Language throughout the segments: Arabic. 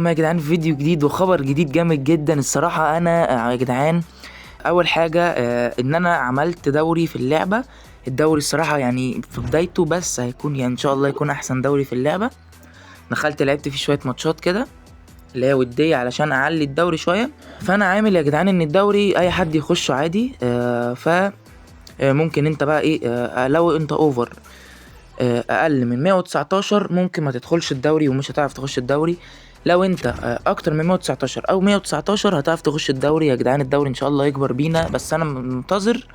يا جدعان فيديو جديد وخبر جديد جامد جدا الصراحة. انا يا جدعان اول حاجة ان انا عملت دوري في اللعبة. الدوري الصراحة يعني في بدايته، بس هيكون يعني ان شاء الله يكون احسن دوري في اللعبة. دخلت لعبت فيه شوية ماتشات كده اللي هي ودية علشان اعلي الدوري شوية. فانا عامل يا جدعان ان الدوري اي حد يخشه عادي. ف ممكن انت بقى ايه، لو انت اوفر اقل من 119 ممكن ما تدخلش الدوري ومش هتعرف تخش الدوري. لو انت اكتر من 119 او 119 هتعرف تخش الدوري. يا جدعان الدوري ان شاء الله يكبر بينا، بس انا منتظر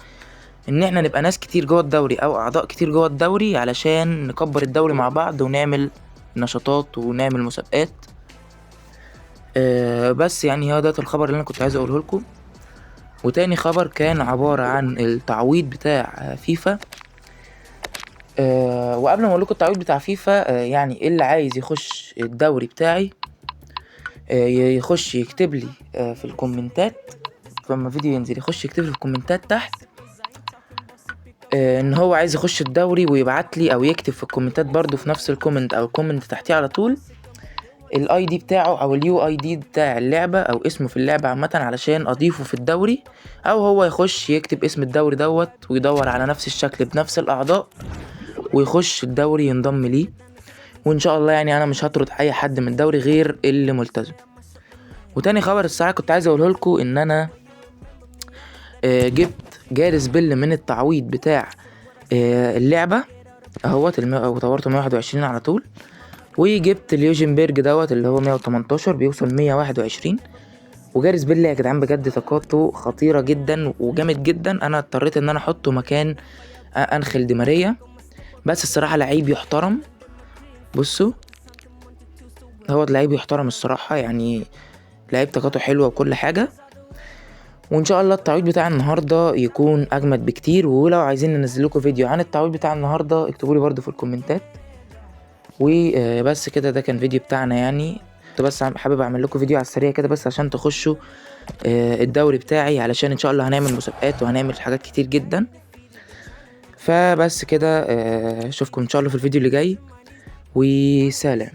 ان احنا نبقى ناس كتير جوه الدوري او اعضاء كتير جوه الدوري علشان نكبر الدوري مع بعض ونعمل نشاطات ونعمل مسابقات. بس يعني هو ده الخبر اللي انا كنت عايز اقوله لكم. وتاني خبر كان عبارة عن التعويض بتاع فيفا. وقبل ما اقول لكم التعويض بتاع فيفا، يعني اللي عايز يخش الدوري بتاعي يخش يكتب لي في الكومنتات. فلما فيديو ينزل يخش يكتب لي في الكومنتات تحت ان هو عايز يخش الدوري، ويبعت لي او يكتب في الكومنتات برضو في نفس الكومنت او الكومنت تحتيه على طول الاي دي بتاعه او اليو اي دي بتاع اللعبة او اسمه في اللعبة عامة علشان اضيفه في الدوري. او هو يخش يكتب اسم الدوري دوت ويدور على نفس الشكل بنفس الاعضاء ويخش الدوري ينضم ليه. وان شاء الله يعني انا مش هطرد اي حد من الدوري غير اللي ملتزم. وتاني خبر الساعة كنت عايز اقوله لكم ان انا جبت جارس بيل من التعويض بتاع اللعبة اهوت وطورته 121 على طول. وجبت اليوجنبرج دوت اللي هو 118 بيوصل 121. وجارس بيل يا جدعان بجد طاقاته خطيرة جدا وجامد جدا. انا اضطريت ان انا احطه مكان انخيل دي ماريا، بس الصراحة لعيب يحترم. بصوا هو لعيب يحترم الصراحة، يعني لعيب طاقته حلوة وكل حاجة. وان شاء الله التعويض بتاع النهارده يكون اجمد بكتير. ولو عايزين ننزل لكم فيديو عن التعويض بتاع النهارده اكتبوا لي برده في الكومنتات. وبس كده ده كان فيديو بتاعنا. يعني كنت بس حابب اعمل لكم فيديو على السريع كده بس عشان تخشوا الدوري بتاعي، علشان ان شاء الله هنعمل مسابقات وهنعمل حاجات كتير جدا. فبس كده اشوفكم ان شاء الله في الفيديو اللي جاي، وسلام.